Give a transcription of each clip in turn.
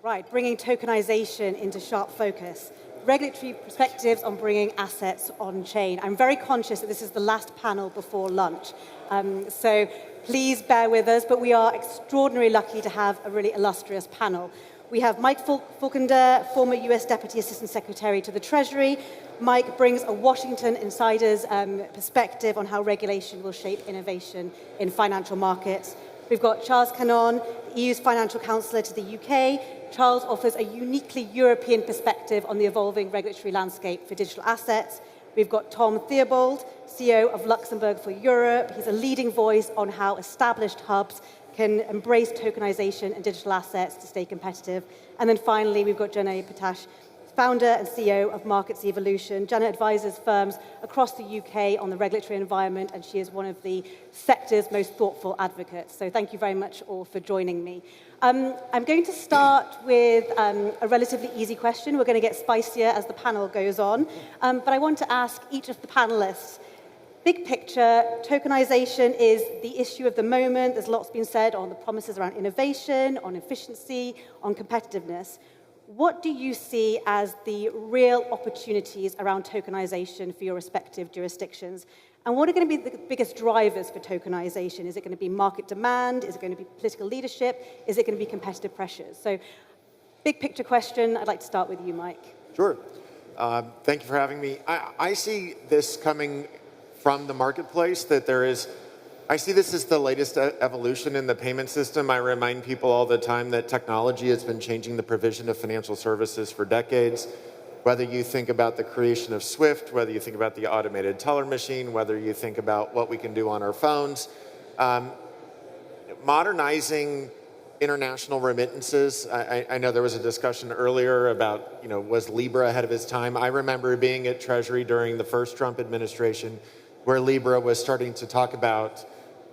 Right, bringing tokenization into sharp focus. Regulatory perspectives on bringing assets on-chain. I'm very conscious that this is the last panel before lunch, so please bear with us, but we are extraordinarily lucky to have a really illustrious panel. We have Mike Falkender, former US Deputy Assistant Secretary to the Treasury. Mike brings a Washington insider's perspective on how regulation will shape innovation in financial markets. We've got Charles Cannon, the EU's Financial Counselor to the UK. Charles offers a uniquely European perspective on the evolving regulatory landscape for digital assets. We've got Tom Theobald, CEO of Luxembourg for Europe. He's a leading voice on how established hubs can embrace tokenization and digital assets to stay competitive. And then finally, we've got Jana Patash, founder and CEO of Markets Evolution. Jana advises firms across the UK on the regulatory environment, and she is one of the sector's most thoughtful advocates. So thank you very much all for joining me. I'm going to start with a relatively easy question. We're going to get spicier as the panel goes on. But I want to ask each of the panelists, big picture, tokenization is the issue of the moment. There's lots been said on the promises around innovation, on efficiency, on competitiveness. What do you see as the real opportunities around tokenization for your respective jurisdictions? And what are going to be the biggest drivers for tokenization? Is it going to be market demand? Is it going to be political leadership? Is it going to be competitive pressures? So, big picture question. I'd like to start with you, Mike. Sure. Thank you for having me. I see this coming from the marketplace, that there is, I see this as the latest evolution in the payment system. I remind people all the time that technology has been changing the provision of financial services for decades. Whether you think about the creation of SWIFT, whether you think about the automated teller machine, whether you think about what we can do on our phones, modernizing international remittances. I know there was a discussion earlier about, was Libra ahead of its time? I remember being at Treasury during the first Trump administration, where Libra was starting to talk about,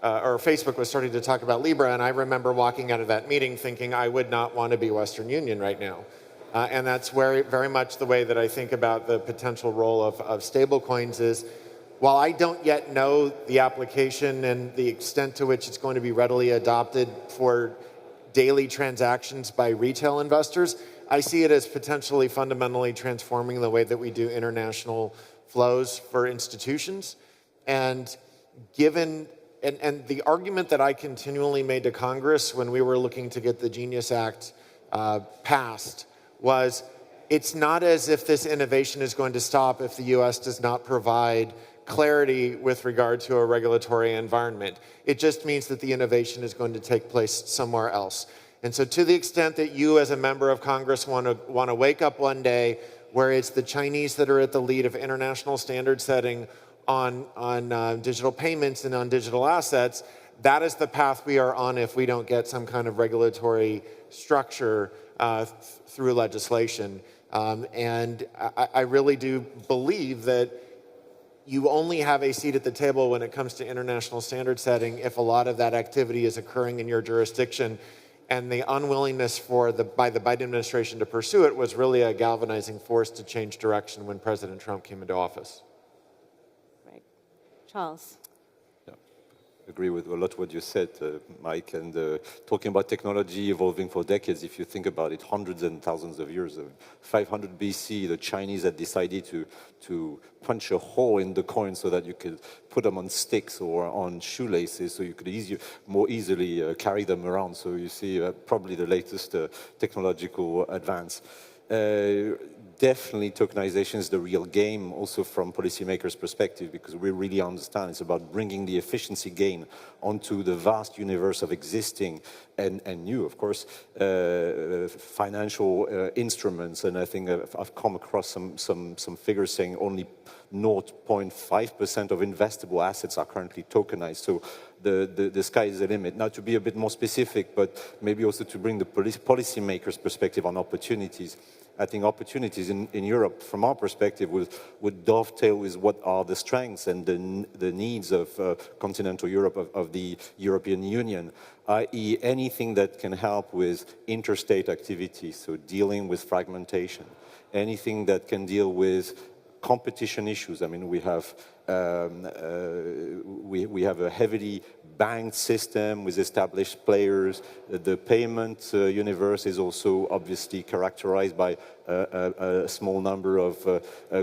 or Facebook was starting to talk about Libra, and I remember walking out of that meeting thinking I would not want to be Western Union right now. And that's very much the way that I think about the potential role of stablecoins is, while I don't yet know the application and the extent to which it's going to be readily adopted for daily transactions by retail investors, I see it as potentially fundamentally transforming the way that we do international flows for institutions. And given, and the argument that I continually made to Congress when we were looking to get the Genius Act passed was, it's not as if this innovation is going to stop if the US does not provide clarity with regard to a regulatory environment. It just means that the innovation is going to take place somewhere else. And so to the extent that you as a member of Congress want to wake up one day where it's the Chinese that are at the lead of international standard setting on digital payments and on digital assets, that is the path we are on if we don't get some kind of regulatory structure through legislation. And I really do believe that you only have a seat at the table when it comes to international standard setting if a lot of that activity is occurring in your jurisdiction. And the unwillingness by the Biden administration to pursue it was really a galvanizing force to change direction when President Trump came into office. Right. Charles. Agree with a lot what you said, Mike, and talking about technology evolving for decades. If you think about it, hundreds and thousands of years. 500 BC, the Chinese had decided to punch a hole in the coin so that you could put them on sticks or on shoelaces, so you could more easily carry them around. So you see, probably the latest technological advance. Definitely tokenization is the real game, also from policymakers' perspective, because we really understand it's about bringing the efficiency gain onto the vast universe of existing and new, of course, financial instruments. And I think I've come across some figures saying only 0.5% of investable assets are currently tokenized. So the sky is the limit. Now, to be a bit more specific, but maybe also to bring the policymakers' perspective on opportunities. I think opportunities in Europe, from our perspective, would dovetail with what are the strengths and the needs of continental Europe, of the European Union, i.e. anything that can help with interstate activities, so dealing with fragmentation, anything that can deal with competition issues. I mean, we have a heavily banked system with established players. The payment universe is also obviously characterized by a small number of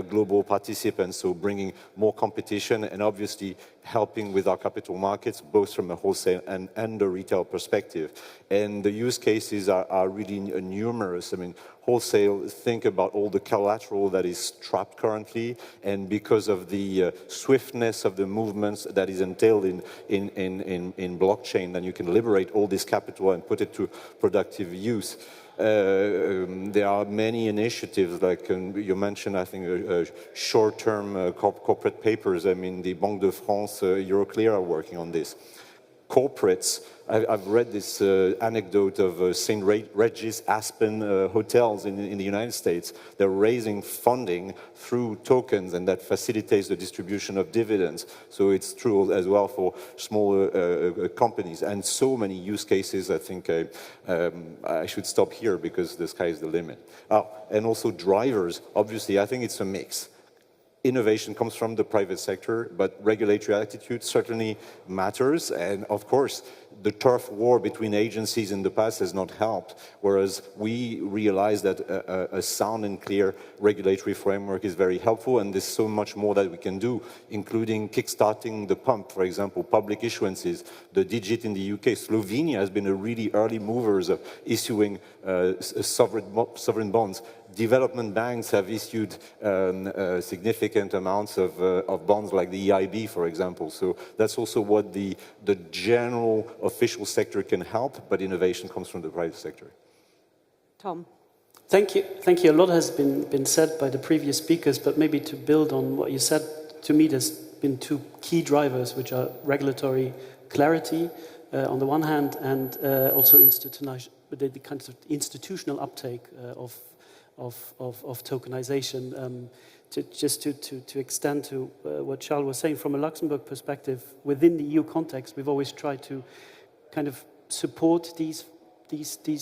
global participants, so bringing more competition and obviously helping with our capital markets, both from a wholesale and a retail perspective. And the use cases are really numerous. I mean, wholesale, think about all the collateral that is trapped currently, and because of the swiftness of the movements that is entailed in blockchain, then you can liberate all this capital and put it to productive use. There are many initiatives, like you mentioned, I think, short-term corporate papers. I mean, the Banque de France, Euroclear are working on this. Corporates, I've read this anecdote of St. Regis Aspen hotels in the United States. They're raising funding through tokens, and that facilitates the distribution of dividends. So it's true as well for smaller companies. And so many use cases, I think I should stop here because the sky is the limit. And also drivers, obviously, I think it's a mix. Innovation comes from the private sector, but regulatory attitude certainly matters. And of course, the turf war between agencies in the past has not helped, whereas we realize that a sound and clear regulatory framework is very helpful, and there's so much more that we can do, including kickstarting the pump, for example, public issuances. The Digit in the UK, Slovenia has been a really early movers of issuing sovereign bonds. Development banks have issued significant amounts of bonds, like the EIB, for example. So that's also what the general official sector can help, but innovation comes from the private sector. Tom. Thank you. Thank you. A lot has been said by the previous speakers, but maybe to build on what you said, to me there's been two key drivers, which are regulatory clarity on the one hand, and also the kind of institutional uptake of tokenization. To extend to what Charles was saying, from a Luxembourg perspective, within the EU context, we've always tried to kind of support these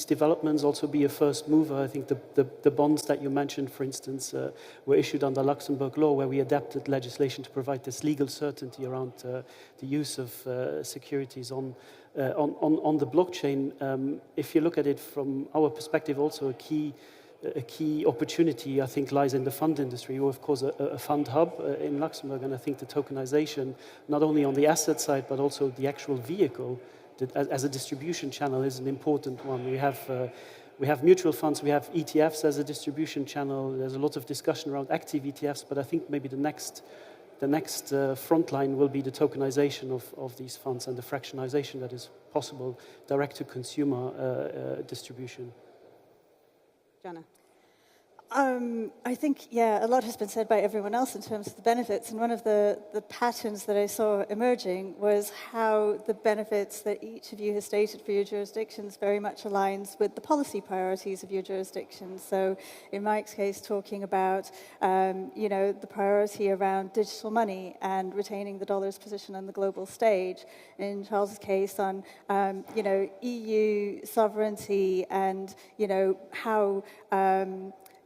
developments, also be a first mover. I think the bonds that you mentioned, for instance, were issued under Luxembourg law, where we adapted legislation to provide this legal certainty around the use of securities on the blockchain. If you look at it from our perspective, also a key opportunity, I think, lies in the fund industry. We're, of course, a fund hub in Luxembourg, and I think the tokenization, not only on the asset side, but also the actual vehicle, that as a distribution channel, is an important one. We have mutual funds, we have ETFs as a distribution channel. There's a lot of discussion around active ETFs, but I think maybe the next front line will be the tokenization of these funds and the fractionalization that is possible, direct-to-consumer distribution. Jana. I think, a lot has been said by everyone else in terms of the benefits, and one of the patterns that I saw emerging was how the benefits that each of you has stated for your jurisdictions very much aligns with the policy priorities of your jurisdictions. So in Mike's case, talking about, the priority around digital money and retaining the dollar's position on the global stage. In Charles's case on, EU sovereignty and, how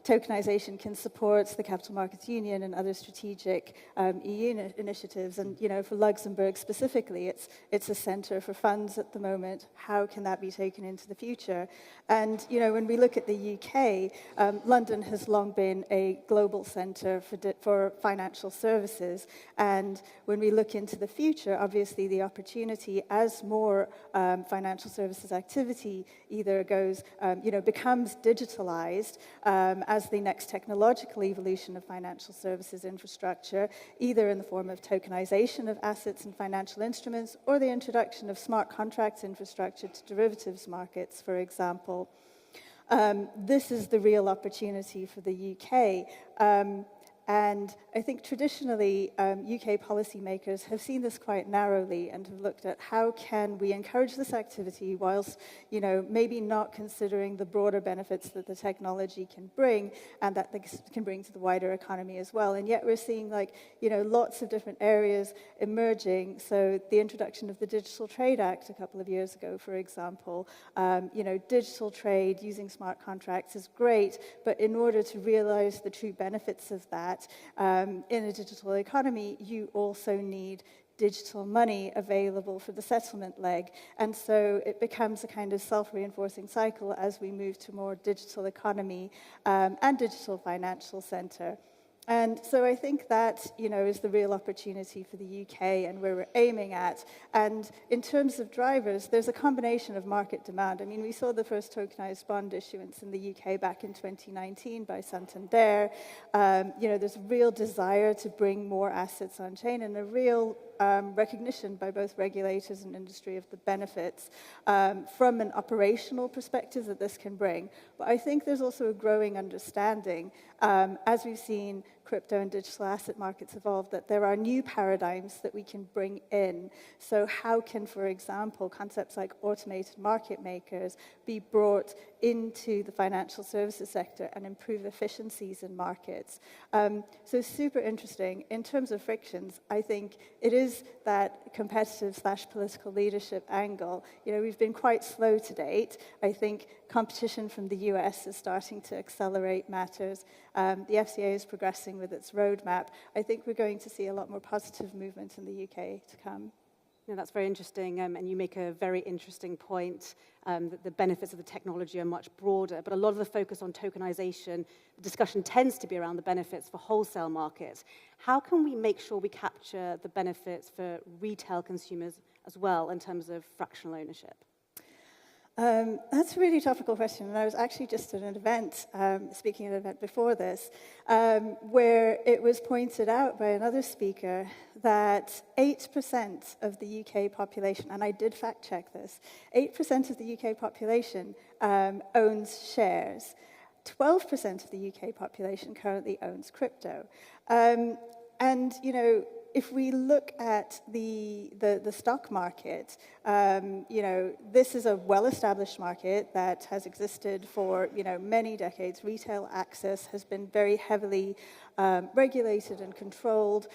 tokenization can support the Capital Markets Union and other strategic EU initiatives. And, for Luxembourg specifically, it's a center for funds at the moment. How can that be taken into the future? And, when we look at the UK, London has long been a global center for financial services. And when we look into the future, obviously the opportunity as more financial services activity either goes, becomes digitalized, as the next technological evolution of financial services infrastructure, either in the form of tokenization of assets and financial instruments, or the introduction of smart contracts infrastructure to derivatives markets, for example. This is the real opportunity for the UK. And I think traditionally, UK policymakers have seen this quite narrowly and have looked at how can we encourage this activity whilst, maybe not considering the broader benefits that the technology can bring and that this can bring to the wider economy as well. And yet we're seeing lots of different areas emerging. So the introduction of the Digital Trade Act a couple of years ago, for example, digital trade using smart contracts is great, but in order to realize the true benefits of that, in a digital economy, you also need digital money available for the settlement leg. And so it becomes a kind of self-reinforcing cycle as we move to more digital economy and digital financial center. And so I think that, is the real opportunity for the UK and where we're aiming at. And in terms of drivers, there's a combination of market demand. I mean, we saw the first tokenized bond issuance in the UK back in 2019 by Santander. There's a real desire to bring more assets on chain and a real recognition by both regulators and industry of the benefits from an operational perspective that this can bring. But I think there's also a growing understanding, as we've seen crypto and digital asset markets evolve, that there are new paradigms that we can bring in. So how can, for example, concepts like automated market makers be brought into the financial services sector and improve efficiencies in markets? So super interesting. In terms of frictions, I think it is that competitive/political leadership angle. We've been quite slow to date. I think competition from the US is starting to accelerate matters. The FCA is progressing with its roadmap. I think we're going to see a lot more positive movement in the UK to come. No, that's very interesting, and you make a very interesting point that the benefits of the technology are much broader, but a lot of the focus on tokenization, the discussion tends to be around the benefits for wholesale markets. How can we make sure we capture the benefits for retail consumers as well in terms of fractional ownership? That's a really topical question, and I was actually just at an event, speaking at an event before this, where it was pointed out by another speaker that 8% of the UK population, and I did fact check this, 8% of the UK population owns shares. 12% of the UK population currently owns crypto. If we look at the stock market, this is a well-established market that has existed for, many decades. Retail access has been very heavily regulated and controlled.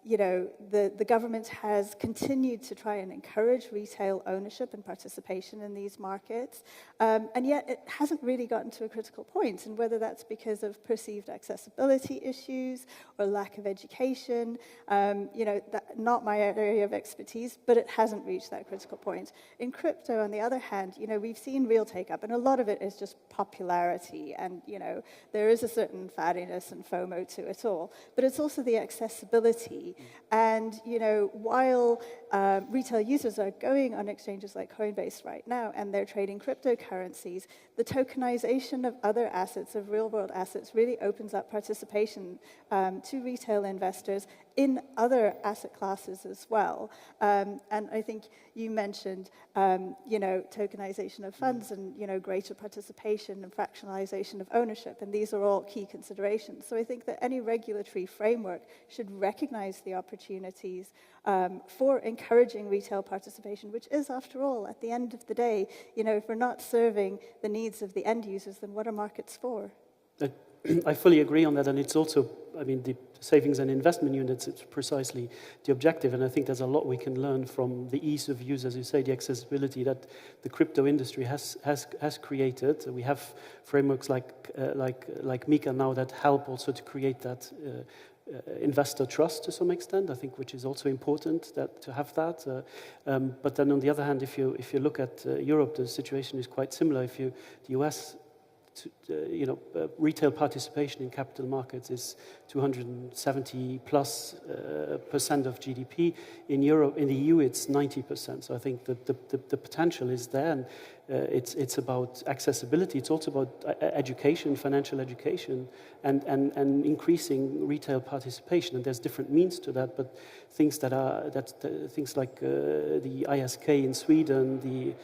The government has continued to try and encourage retail ownership and participation in these markets, and yet it hasn't really gotten to a critical point, and whether that's because of perceived accessibility issues or lack of education, not my area of expertise, but it hasn't reached that critical point. In crypto, on the other hand, we've seen real take-up, and a lot of it is just popularity, and, there is a certain faddiness and FOMO to it all, but it's also the accessibility. And, while retail users are going on exchanges like Coinbase right now and they're trading cryptocurrencies, the tokenization of other assets, of real-world assets, really opens up participation to retail investors in other asset classes as well. And I think you mentioned, tokenization of funds and, greater participation and fractionalization of ownership, and these are all key considerations. So I think that any regulatory framework should recognize the opportunities for encouraging retail participation, which is, after all, at the end of the day, if we're not serving the needs of the end users, then what are markets for? I fully agree on that, and it's also, the savings and investment units, it's precisely the objective, and I think there's a lot we can learn from the ease of use, as you say, the accessibility that the crypto industry has created. We have frameworks like MiCA now that help also to create that investor trust to some extent, I think, which is also important to have that. But then on the other hand, if you look at Europe, the situation is quite similar. The US, retail participation in capital markets is 270 plus % of GDP. In Europe, in the EU, it's 90%. So I think the potential is there, and it's about accessibility. It's also about education, financial education, and increasing retail participation. And there's different means to that, but things things like the ISK in Sweden, the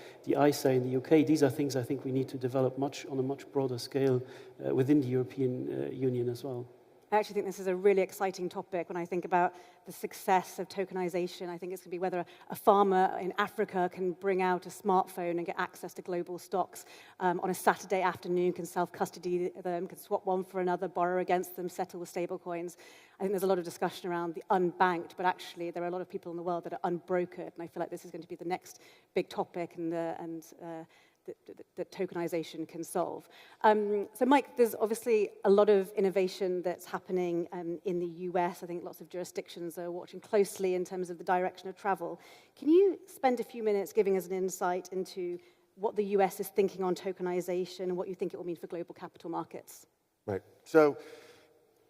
ISA in the UK. These are things I think we need to develop on a much broader scale within the European Union as well. I actually think this is a really exciting topic. When I think about the success of tokenization, I think it's going to be whether a farmer in Africa can bring out a smartphone and get access to global stocks on a Saturday afternoon, can self-custody them, can swap one for another, borrow against them, settle with stable coins. I think there's a lot of discussion around the unbanked, but actually there are a lot of people in the world that are unbrokered, and I feel like this is going to be the next big topic, and that tokenization can solve. So Mike, there's obviously a lot of innovation that's happening in the US. I think lots of jurisdictions are watching closely in terms of the direction of travel. Can you spend a few minutes giving us an insight into what the US is thinking on tokenization and what you think it will mean for global capital markets? Right. So,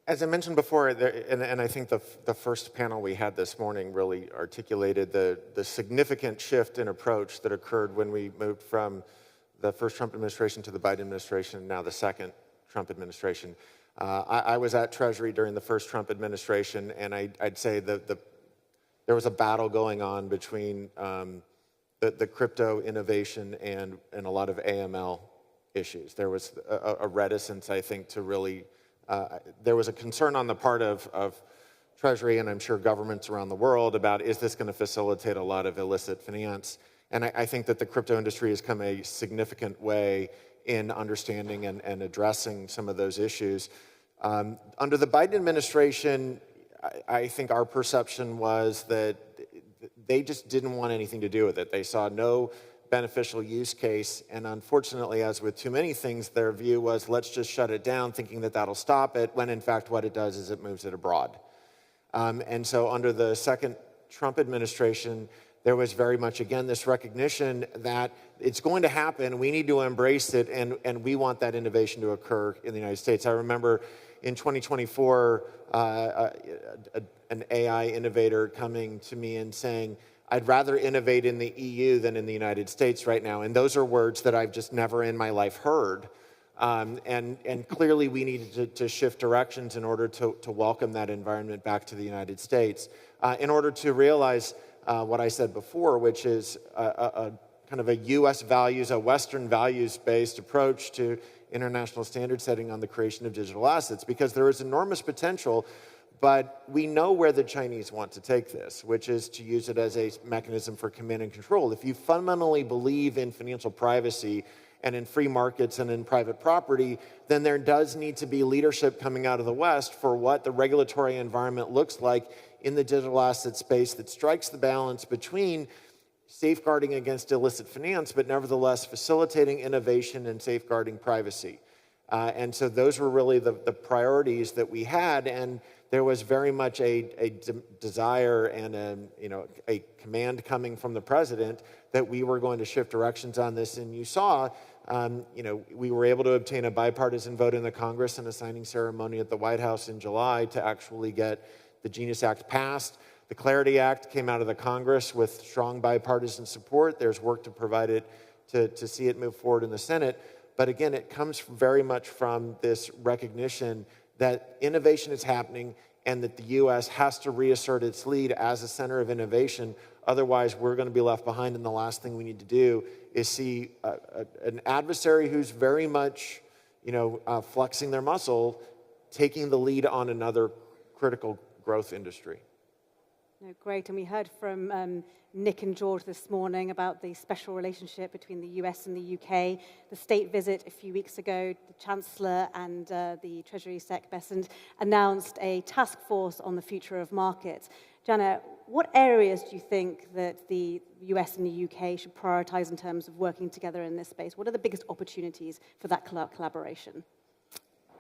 as I mentioned before, and I think the first panel we had this morning really articulated the significant shift in approach that occurred when we moved from the first Trump administration to the Biden administration, now the second Trump administration. I was at Treasury during the first Trump administration, and I'd say that there was a battle going on between the crypto innovation and a lot of AML issues. There was a reticence, I think, to really, there was a concern on the part of Treasury and I'm sure governments around the world about, is this going to facilitate a lot of illicit finance? And I think that the crypto industry has come a significant way in understanding and addressing some of those issues. Under the Biden administration, I think our perception was that they just didn't want anything to do with it. They saw no beneficial use case, and unfortunately, as with too many things, their view was, let's just shut it down, thinking that that'll stop it, when in fact what it does is it moves it abroad. And so under the second Trump administration, there was very much, again, this recognition that it's going to happen, we need to embrace it, and we want that innovation to occur in the United States. I remember in 2024, an AI innovator coming to me and saying, I'd rather innovate in the EU than in the United States right now. And those are words that I've just never in my life heard. And clearly we needed to shift directions in order to welcome that environment back to the United States, in order to realize what I said before, which is a kind of a US values, a Western values-based approach to international standard setting on the creation of digital assets, because there is enormous potential, but we know where the Chinese want to take this, which is to use it as a mechanism for command and control. If you fundamentally believe in financial privacy and in free markets and in private property, then there does need to be leadership coming out of the West for what the regulatory environment looks like in the digital asset space that strikes the balance between safeguarding against illicit finance, but nevertheless facilitating innovation and safeguarding privacy. And so those were really the priorities that we had, and there was very much a desire and a command coming from the president that we were going to shift directions on this. And you saw, we were able to obtain a bipartisan vote in the Congress and a signing ceremony at the White House in July to actually get the Genius Act passed. The Clarity Act came out of the Congress with strong bipartisan support. There's work to provide it to see it move forward in the Senate. But again, it comes very much from this recognition that innovation is happening and that the U.S. has to reassert its lead as a center of innovation. Otherwise, we're going to be left behind, and the last thing we need to do is see an adversary who's very much, flexing their muscle, taking the lead on another critical growth industry. No, great, and we heard from Nick and George this morning about the special relationship between the US and the UK, the state visit a few weeks ago, the Chancellor and the Treasury Sec Bessent announced a task force on the future of markets. Jana, what areas do you think that the US and the UK should prioritize in terms of working together in this space? What are the biggest opportunities for that collaboration?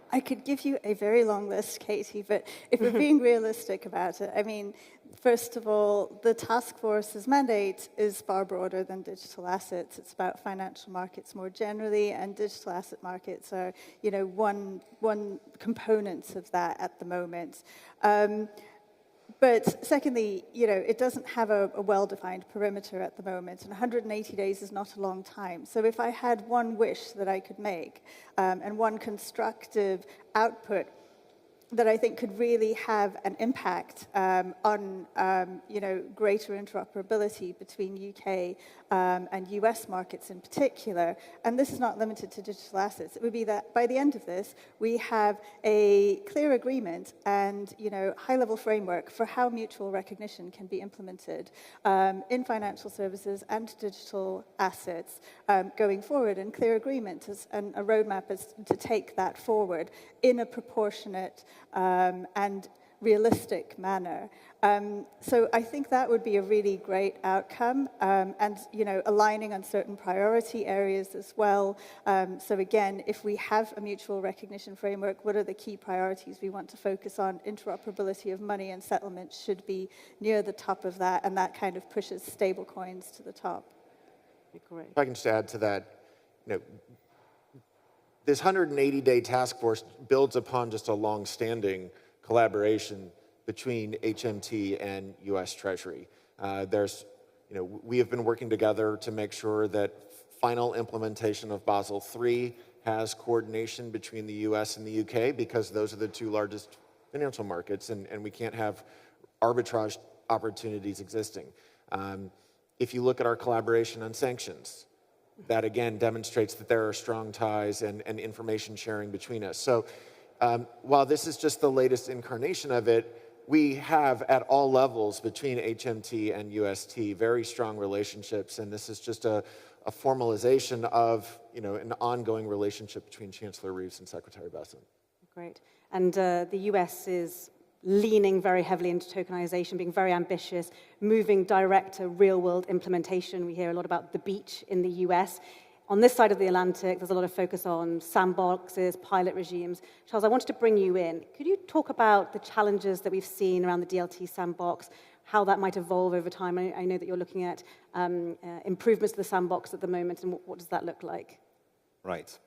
I could give you a very long list, Katie, but if we're being realistic about it, I mean, first of all, the task force's mandate is far broader than digital assets. It's about financial markets more generally, and digital asset markets are, one component of that at the moment. But secondly, it doesn't have a well-defined perimeter at the moment, and 180 days is not a long time. So if I had one wish that I could make, and one constructive output that I think could really have an impact on, greater interoperability between UK and US markets in particular, and this is not limited to digital assets, it would be that by the end of this, we have a clear agreement and, high-level framework for how mutual recognition can be implemented in financial services and digital assets going forward, and clear agreement and a roadmap is to take that forward in a proportionate and realistic manner. So I think that would be a really great outcome, and aligning on certain priority areas as well. So again, if we have a mutual recognition framework, what are the key priorities we want to focus on? Interoperability of money and settlement should be near the top of that, and that kind of pushes stable coins to the top. Great. If I can just add to that, this 180-day task force builds upon just a long-standing collaboration between HMT and U.S. Treasury. We have been working together to make sure that final implementation of Basel III has coordination between the U.S. and the U.K. because those are the two largest financial markets, and we can't have arbitrage opportunities existing. If you look at our collaboration on sanctions, that again demonstrates that there are strong ties and information sharing between us. So while this is just the latest incarnation of it, we have at all levels between HMT and UST very strong relationships, and this is just a formalization of an ongoing relationship between Chancellor Reeves and Secretary Bessent. Great. And the US is leaning very heavily into tokenization, being very ambitious, moving direct to real-world implementation. We hear a lot about the beach in the US. On this side of the Atlantic, there's a lot of focus on sandboxes, pilot regimes. Charles, I wanted to bring you in. Could you talk about the challenges that we've seen around the DLT sandbox, how that might evolve over time? I know that you're looking at improvements to the sandbox at the moment, and what does that look like? Right.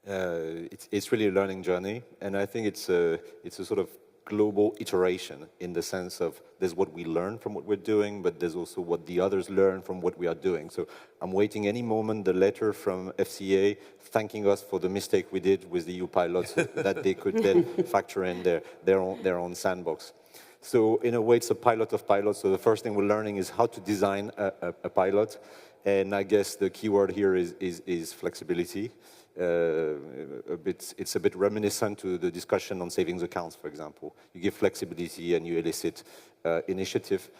It's really a learning journey, and I think it's a sort of global iteration in the sense of there's what we learn from what we're doing, but there's also what the others learn from what we are doing. So I'm waiting any moment the letter from FCA thanking us for the mistake we did with the EU pilots so that they could then factor in their own sandbox. So in a way, it's a pilot of pilots. So the first thing we're learning is how to design a pilot. And I guess the key word here is flexibility. It's a bit reminiscent to the discussion on savings accounts, for example. You give flexibility and you elicit initiative.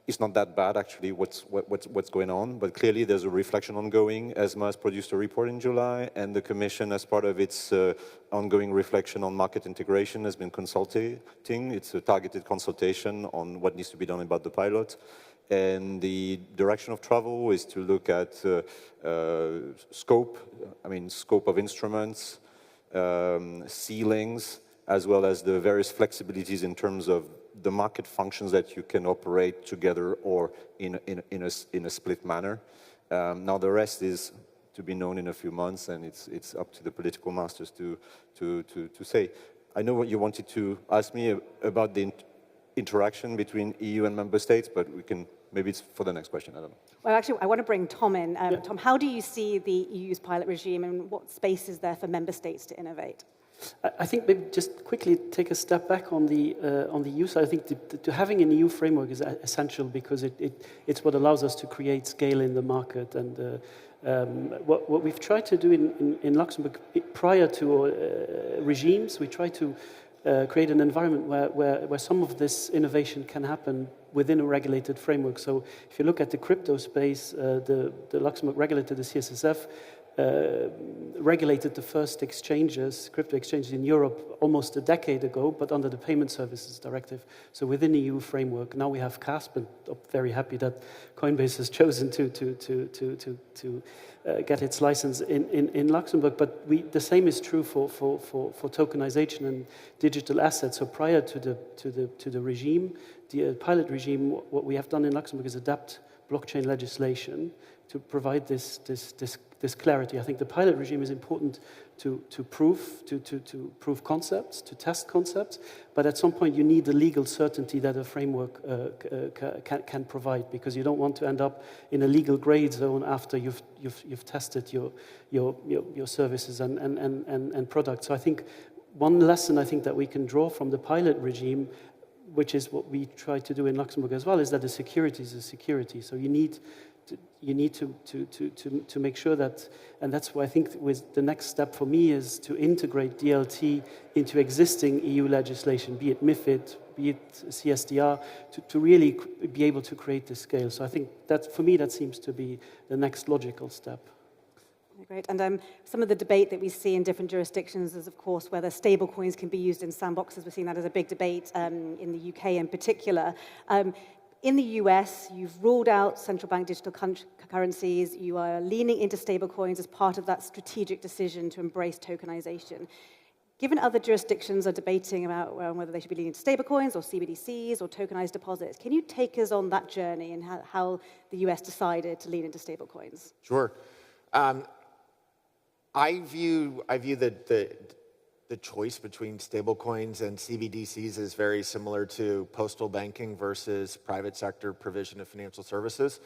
It's not that bad, actually, what's going on, but clearly there's a reflection ongoing. ESMA has produced a report in July, and the Commission, as part of its ongoing reflection on market integration, has been consulting. It's a targeted consultation on what needs to be done about the pilot. And the direction of travel is to look at scope of instruments, ceilings, as well as the various flexibilities in terms of the market functions that you can operate together or in a split manner. Now the rest is to be known in a few months, and it's up to the political masters to say. I know what you wanted to ask me about the interaction between EU and member states, but maybe it's for the next question, I don't know. Well, actually, I want to bring Tom in. Tom, how do you see the EU's pilot regime, and what space is there for member states to innovate? I think maybe just quickly take a step back on the EU side. I think having an EU framework is essential because it's what allows us to create scale in the market. And what we've tried to do in Luxembourg prior to regimes, we try to create an environment where some of this innovation can happen within a regulated framework. So if you look at the crypto space, the Luxembourg regulator, the CSSF, regulated the first crypto exchanges in Europe almost a decade ago, but under the Payment Services Directive. So within the EU framework, now we have CASP, and I'm very happy that Coinbase has chosen to get its license in Luxembourg. But the same is true for tokenization and digital assets. So prior to the regime, the pilot regime, what we have done in Luxembourg is adapt blockchain legislation to provide this clarity. I think the pilot regime is important to prove concepts, to test concepts, but at some point you need the legal certainty that a framework can provide, because you don't want to end up in a legal gray zone after you've tested your services and products. So I think one lesson that we can draw from the pilot regime, which is what we try to do in Luxembourg as well, is that the security is a security. So you need to make sure that, and that's why I think with the next step for me is to integrate DLT into existing EU legislation, be it MiFID, be it CSDR, to really be able to create this scale. So I think that, for me, that seems to be the next logical step. Great. And some of the debate that we see in different jurisdictions is, of course, whether stablecoins can be used in sandboxes. We're seeing that as a big debate in the UK in particular. In the US, you've ruled out central bank digital currencies. You are leaning into stablecoins as part of that strategic decision to embrace tokenization. Given other jurisdictions are debating about whether they should be leaning to stablecoins or CBDCs or tokenized deposits, can you take us on that journey and how the US decided to lean into stablecoins? Sure. I view the choice between stablecoins and CBDCs is very similar to postal banking versus private sector provision of financial services.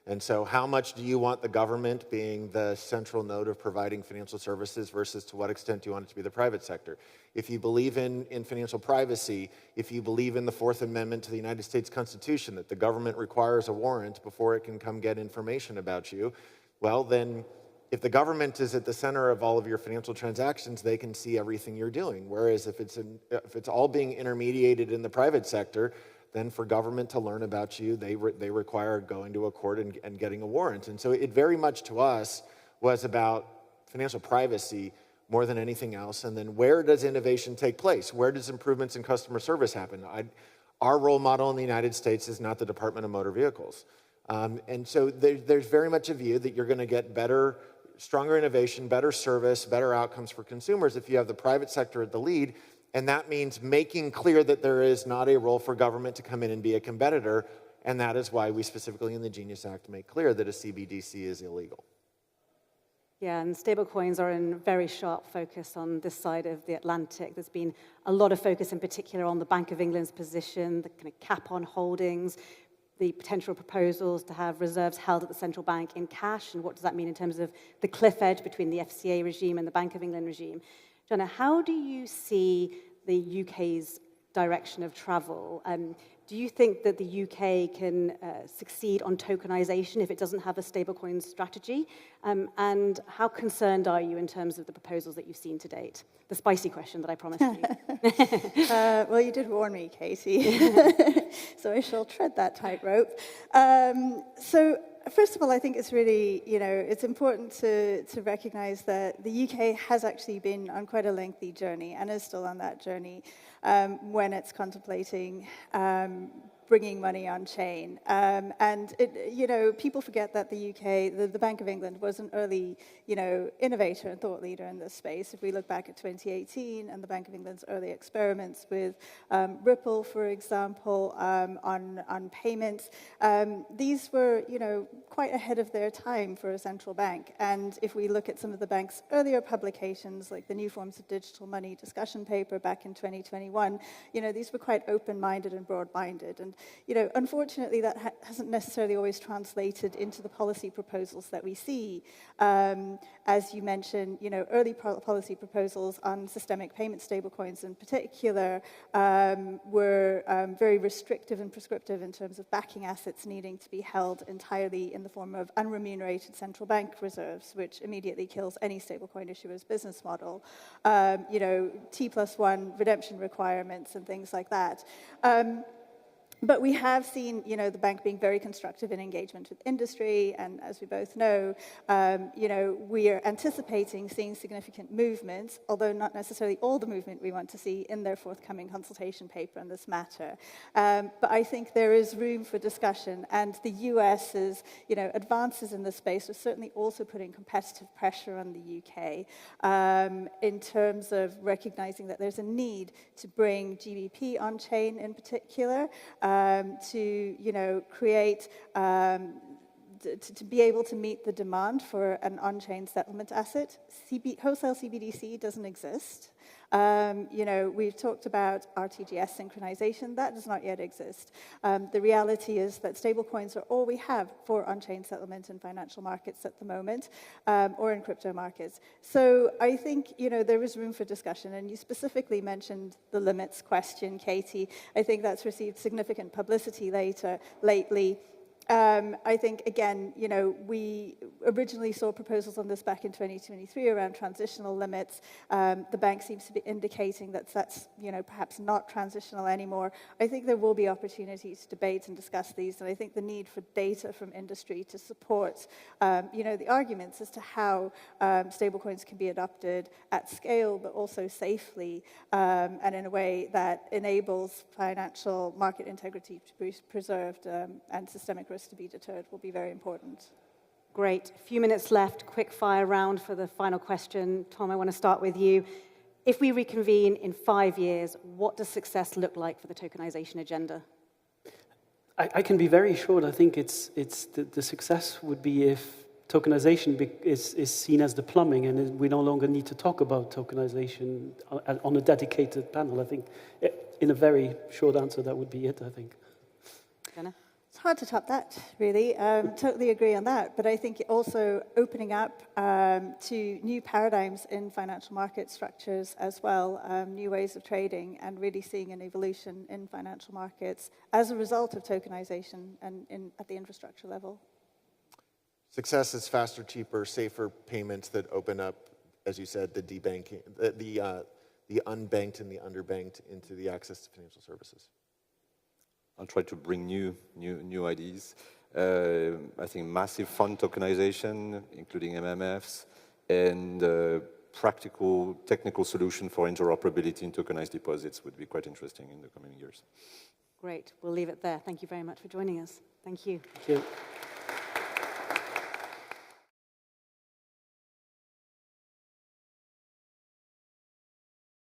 And so how much do you want the government being the central node of providing financial services versus to what extent do you want it to be the private sector? If you believe in financial privacy, if you believe in the Fourth Amendment to the United States Constitution, that the government requires a warrant before it can come get information about you, well, then if the government is at the center of all of your financial transactions, they can see everything you're doing. Whereas if it's all being intermediated in the private sector, then for government to learn about you, they require going to a court and getting a warrant. And so it very much to us was about financial privacy more than anything else. And then where does innovation take place? Where does improvements in customer service happen? Our role model in the United States is not the Department of Motor Vehicles. And so there's very much a view that you're going to get stronger innovation, better service, better outcomes for consumers if you have the private sector at the lead. And that means making clear that there is not a role for government to come in and be a competitor. And that is why we specifically in the Genius Act make clear that a CBDC is illegal. Yeah, and stablecoins are in very sharp focus on this side of the Atlantic. There's been a lot of focus in particular on the Bank of England's position, the kind of cap on holdings, the potential proposals to have reserves held at the central bank in cash, and what does that mean in terms of the cliff edge between the FCA regime and the Bank of England regime. Joanna, how do you see the UK's direction of travel? Do you think that the UK can succeed on tokenization if it doesn't have a stablecoin strategy? And how concerned are you in terms of the proposals that you've seen to date? The spicy question that I promised you. Well, you did warn me, Katie. So I shall tread that tightrope. So first of all, I think it's really, it's important to recognize that the UK has actually been on quite a lengthy journey and is still on that journey when it's contemplating bringing money on chain. And, people forget that the UK, the Bank of England, was an early, innovator and thought leader in this space. If we look back at 2018 and the Bank of England's early experiments with Ripple, for example, on payments, these were, quite ahead of their time for a central bank. And if we look at some of the bank's earlier publications, like the New Forms of Digital Money discussion paper back in 2021, these were quite open-minded and broad-minded. And unfortunately, that hasn't necessarily always translated into the policy proposals that we see. As you mentioned, early policy proposals on systemic payment stablecoins in particular were very restrictive and prescriptive in terms of backing assets needing to be held entirely in the form of unremunerated central bank reserves, which immediately kills any stablecoin issuer's business model. T+1 redemption requirements and things like that. But we have seen, the bank being very constructive in engagement with industry, and as we both know, we are anticipating seeing significant movements, although not necessarily all the movement we want to see in their forthcoming consultation paper on this matter. But I think there is room for discussion, and the US's, advances in this space are certainly also putting competitive pressure on the UK in terms of recognizing that there's a need to bring GBP on chain in particular. To create, to be able to meet the demand for an on-chain settlement asset. Wholesale CBDC doesn't exist. We've talked about RTGS synchronization. That does not yet exist. The reality is that stablecoins are all we have for on-chain settlement in financial markets at the moment, or in crypto markets. So I think, there is room for discussion. And you specifically mentioned the limits question, Katie. I think that's received significant publicity lately. I think, again, you know, we originally saw proposals on this back in 2023 around transitional limits. The bank seems to be indicating that that's, you know, perhaps not transitional anymore. I think there will be opportunities to debate and discuss these, and I think the need for data from industry to support, you know, the arguments as to how stablecoins can be adopted at scale, but also safely, and in a way that enables financial market integrity to be preserved and systemic risk to be deterred will be very important. Great. A few minutes left. Quick fire round for the final question. Tom, I want to start with you. If we reconvene in 5 years, what does success look like for the tokenization agenda? I can be very short. I think the success would be if tokenization is seen as the plumbing, and we no longer need to talk about tokenization on a dedicated panel. I think, in a very short answer, that would be it, I think. Jenna? It's hard to top that, really. Totally agree on that. But I think also opening up to new paradigms in financial market structures as well, new ways of trading, and really seeing an evolution in financial markets as a result of tokenization and at the infrastructure level. Success is faster, cheaper, safer payments that open up, as you said, the debanking, the unbanked and the underbanked into the access to financial services. I'll try to bring new ideas. I think massive fund tokenization, including MMFs, and practical technical solution for interoperability in tokenized deposits would be quite interesting in the coming years. Great. We'll leave it there. Thank you very much for joining us. Thank you. Thank you.